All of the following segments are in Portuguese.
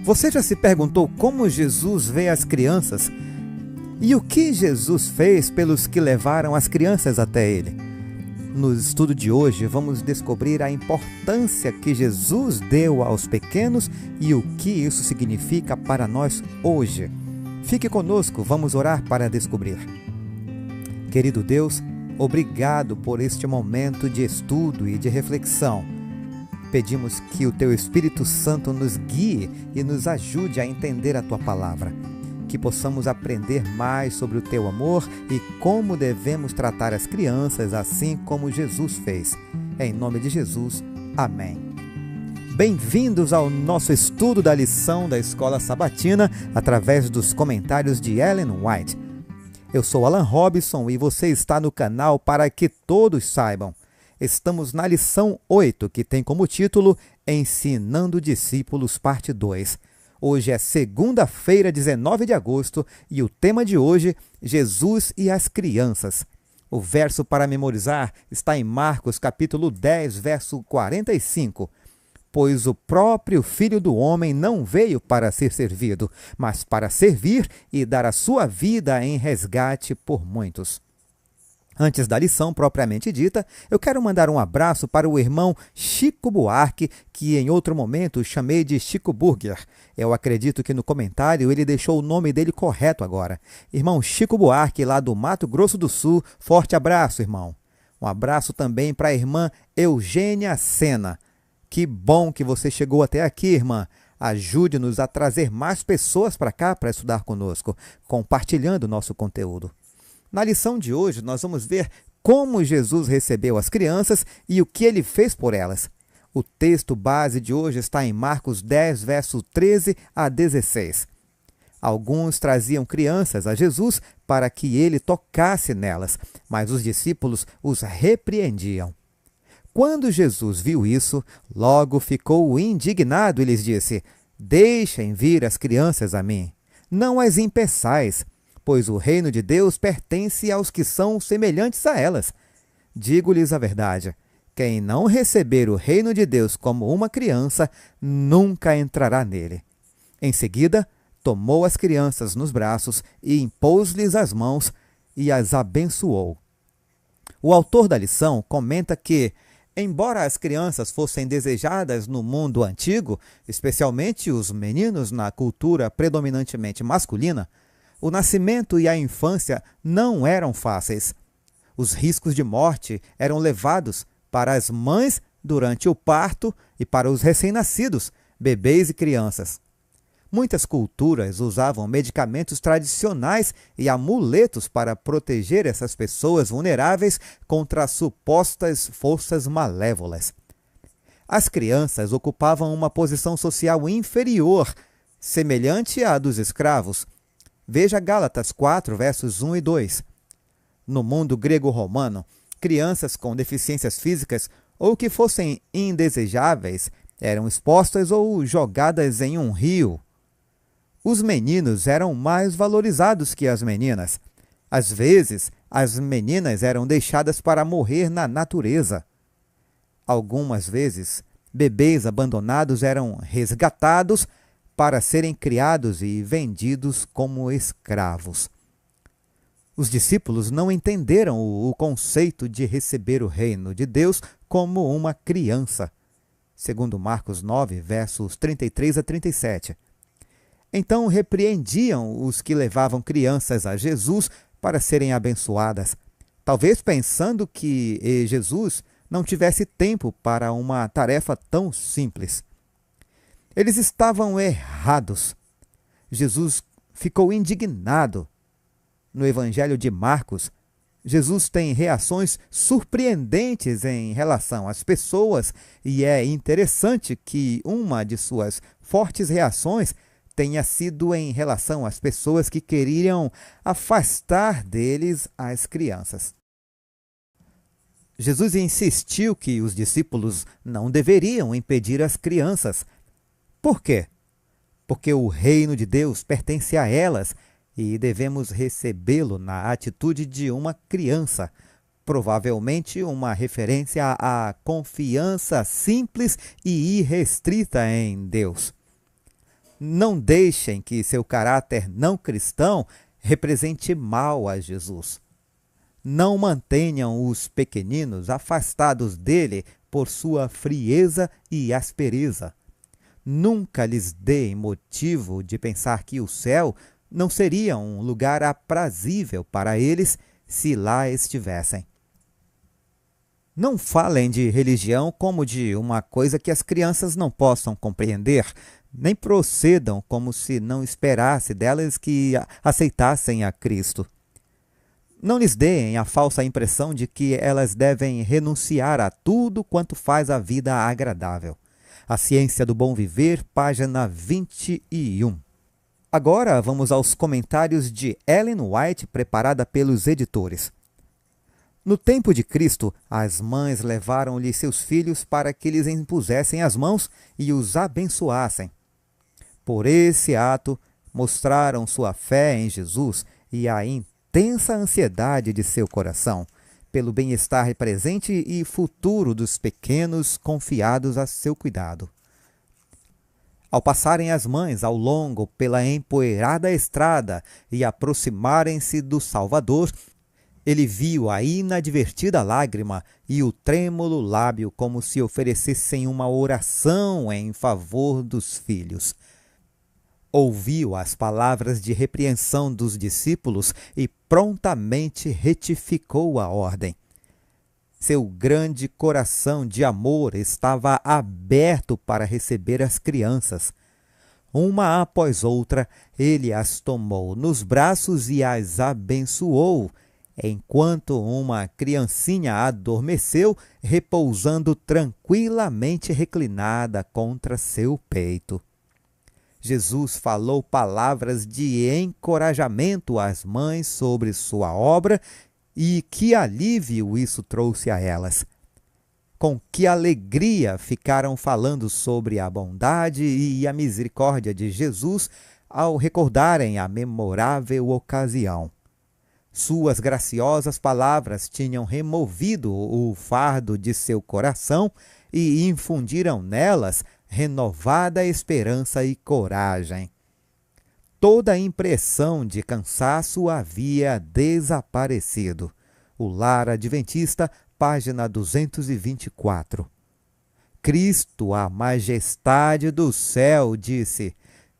Você já se perguntou como Jesus vê as crianças? E o que Jesus fez pelos que levaram as crianças até ele? No estudo de hoje, vamos descobrir a importância que Jesus deu aos pequenos e o que isso significa para nós hoje. Fique conosco, vamos orar para descobrir. Querido Deus, obrigado por este momento de estudo e de reflexão. Pedimos que o Teu Espírito Santo nos guie e nos ajude a entender a Tua palavra. Que possamos aprender mais sobre o Teu amor e como devemos tratar as crianças, assim como Jesus fez. Em nome de Jesus, amém. Bem-vindos ao nosso estudo da lição da Escola Sabatina através dos comentários de Ellen White. Eu sou Alan Robson e você está no canal Para Que Todos Saibam. Estamos na lição 8, que tem como título Ensinando Discípulos, parte 2. Hoje é segunda-feira, 19 de agosto, e o tema de hoje, Jesus e as crianças. O verso para memorizar está em Marcos, capítulo 10, verso 45. Pois o próprio Filho do Homem não veio para ser servido, mas para servir e dar a sua vida em resgate por muitos. Antes da lição propriamente dita, eu quero mandar um abraço para o irmão Chico Buarque, que em outro momento chamei de Chico Burger. Eu acredito que no comentário ele deixou o nome dele correto agora. Irmão Chico Buarque, lá do Mato Grosso do Sul, forte abraço, irmão. Um abraço também para a irmã Eugênia Sena. Que bom que você chegou até aqui, irmã. Ajude-nos a trazer mais pessoas para cá para estudar conosco, compartilhando o nosso conteúdo. Na lição de hoje, nós vamos ver como Jesus recebeu as crianças e o que ele fez por elas. O texto base de hoje está em Marcos 10, verso 13 a 16. Alguns traziam crianças a Jesus para que ele tocasse nelas, mas os discípulos os repreendiam. Quando Jesus viu isso, logo ficou indignado e lhes disse: Deixem vir as crianças a mim, não as impeçais, pois o reino de Deus pertence aos que são semelhantes a elas. Digo-lhes a verdade, quem não receber o reino de Deus como uma criança, nunca entrará nele. Em seguida, tomou as crianças nos braços e impôs-lhes as mãos e as abençoou. O autor da lição comenta que, embora as crianças fossem desejadas no mundo antigo, especialmente os meninos na cultura predominantemente masculina, o nascimento e a infância não eram fáceis. Os riscos de morte eram levados para as mães durante o parto e para os recém-nascidos, bebês e crianças. Muitas culturas usavam medicamentos tradicionais e amuletos para proteger essas pessoas vulneráveis contra as supostas forças malévolas. As crianças ocupavam uma posição social inferior, semelhante à dos escravos. Veja Gálatas 4, versos 1 e 2. No mundo grego-romano, crianças com deficiências físicas ou que fossem indesejáveis eram expostas ou jogadas em um rio. Os meninos eram mais valorizados que as meninas. Às vezes, as meninas eram deixadas para morrer na natureza. Algumas vezes, bebês abandonados eram resgatados para serem criados e vendidos como escravos. Os discípulos não entenderam o conceito de receber o reino de Deus como uma criança, segundo Marcos 9, versos 33 a 37. Então repreendiam os que levavam crianças a Jesus para serem abençoadas, talvez pensando que Jesus não tivesse tempo para uma tarefa tão simples. Eles estavam errados. Jesus ficou indignado. No Evangelho de Marcos, Jesus tem reações surpreendentes em relação às pessoas e é interessante que uma de suas fortes reações tenha sido em relação às pessoas que queriam afastar deles as crianças. Jesus insistiu que os discípulos não deveriam impedir as crianças. Por quê? Porque o reino de Deus pertence a elas e devemos recebê-lo na atitude de uma criança, provavelmente uma referência à confiança simples e irrestrita em Deus. Não deixem que seu caráter não cristão represente mal a Jesus. Não mantenham os pequeninos afastados dele por sua frieza e aspereza. Nunca lhes deem motivo de pensar que o céu não seria um lugar aprazível para eles se lá estivessem. Não falem de religião como de uma coisa que as crianças não possam compreender, nem procedam como se não esperasse delas que aceitassem a Cristo. Não lhes deem a falsa impressão de que elas devem renunciar a tudo quanto faz a vida agradável. A Ciência do Bom Viver, página 21. Agora vamos aos comentários de Ellen White, preparada pelos editores. No tempo de Cristo, as mães levaram-lhe seus filhos para que lhes impusessem as mãos e os abençoassem. Por esse ato, mostraram sua fé em Jesus e a intensa ansiedade de seu coração, pelo bem-estar presente e futuro dos pequenos confiados a seu cuidado. Ao passarem as mães ao longo pela empoeirada estrada e aproximarem-se do Salvador, ele viu a inadvertida lágrima e o trêmulo lábio como se oferecessem uma oração em favor dos filhos. Ouviu as palavras de repreensão dos discípulos e prontamente retificou a ordem. Seu grande coração de amor estava aberto para receber as crianças. Uma após outra, ele as tomou nos braços e as abençoou, enquanto uma criancinha adormeceu, repousando tranquilamente reclinada contra seu peito. Jesus falou palavras de encorajamento às mães sobre sua obra e que alívio isso trouxe a elas. Com que alegria ficaram falando sobre a bondade e a misericórdia de Jesus ao recordarem a memorável ocasião. Suas graciosas palavras tinham removido o fardo de seu coração e infundiram nelas renovada esperança e coragem. Toda a impressão de cansaço havia desaparecido. O Lar Adventista, página 224. Cristo, a majestade do céu, disse: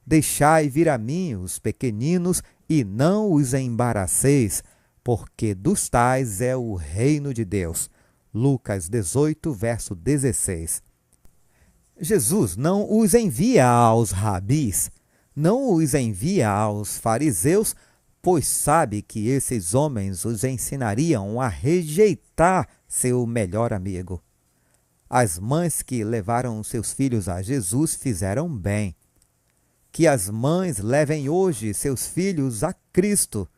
Deixai vir a mim os pequeninos e não os embaraceis, porque dos tais é o reino de Deus. Lucas 18, verso 16. Jesus não os envia aos rabis, não os envia aos fariseus, pois sabe que esses homens os ensinariam a rejeitar seu melhor amigo. As mães que levaram seus filhos a Jesus fizeram bem. Que as mães levem hoje seus filhos a Cristo.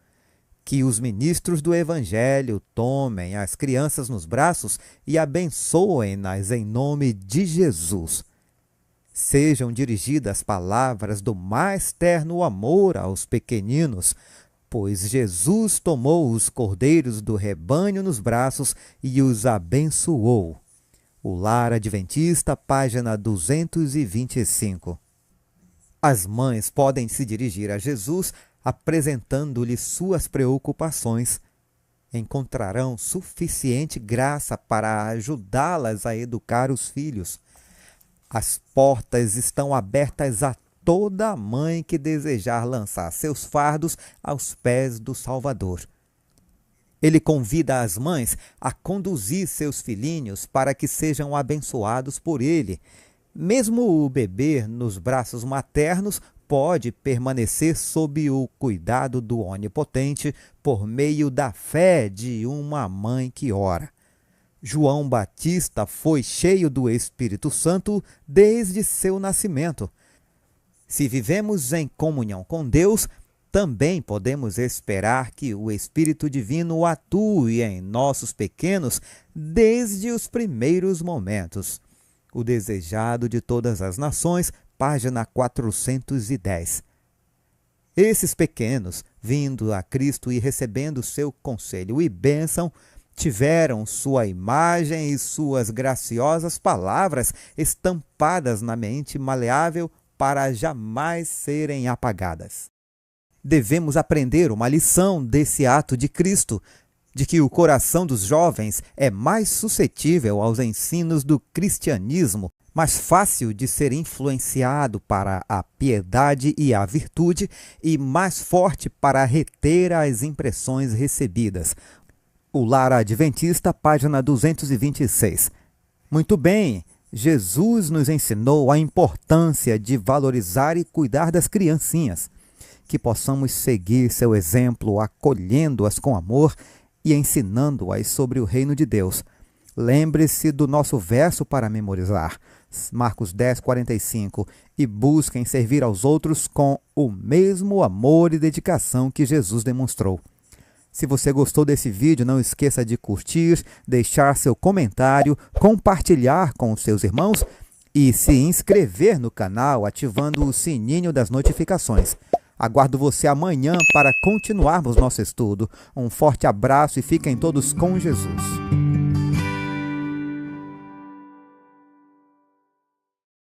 Que os ministros do Evangelho tomem as crianças nos braços e abençoem-nas em nome de Jesus. Sejam dirigidas palavras do mais terno amor aos pequeninos, pois Jesus tomou os cordeiros do rebanho nos braços e os abençoou. O Lar Adventista, página 225. As mães podem se dirigir a Jesus apresentando-lhe suas preocupações. Encontrarão suficiente graça para ajudá-las a educar os filhos. As portas estão abertas a toda mãe que desejar lançar seus fardos aos pés do Salvador. Ele convida as mães a conduzir seus filhinhos para que sejam abençoados por ele. Mesmo o bebê nos braços maternos pode permanecer sob o cuidado do Onipotente por meio da fé de uma mãe que ora. João Batista foi cheio do Espírito Santo desde seu nascimento. Se vivemos em comunhão com Deus, também podemos esperar que o Espírito Divino atue em nossos pequenos desde os primeiros momentos. O Desejado de Todas as Nações, página 410. Esses pequenos, vindo a Cristo e recebendo seu conselho e bênção, tiveram sua imagem e suas graciosas palavras estampadas na mente maleável para jamais serem apagadas. Devemos aprender uma lição desse ato de Cristo, de que o coração dos jovens é mais suscetível aos ensinos do cristianismo, mais fácil de ser influenciado para a piedade e a virtude e mais forte para reter as impressões recebidas. O Lar Adventista, página 226. Muito bem, Jesus nos ensinou a importância de valorizar e cuidar das criancinhas, que possamos seguir seu exemplo, acolhendo-as com amor e ensinando-as sobre o reino de Deus. Lembre-se do nosso verso para memorizar, Marcos 10:45, e busquem servir aos outros com o mesmo amor e dedicação que Jesus demonstrou. Se você gostou desse vídeo, não esqueça de curtir, deixar seu comentário, compartilhar com os seus irmãos e se inscrever no canal ativando o sininho das notificações. Aguardo você amanhã para continuarmos nosso estudo. Um forte abraço e fiquem todos com Jesus.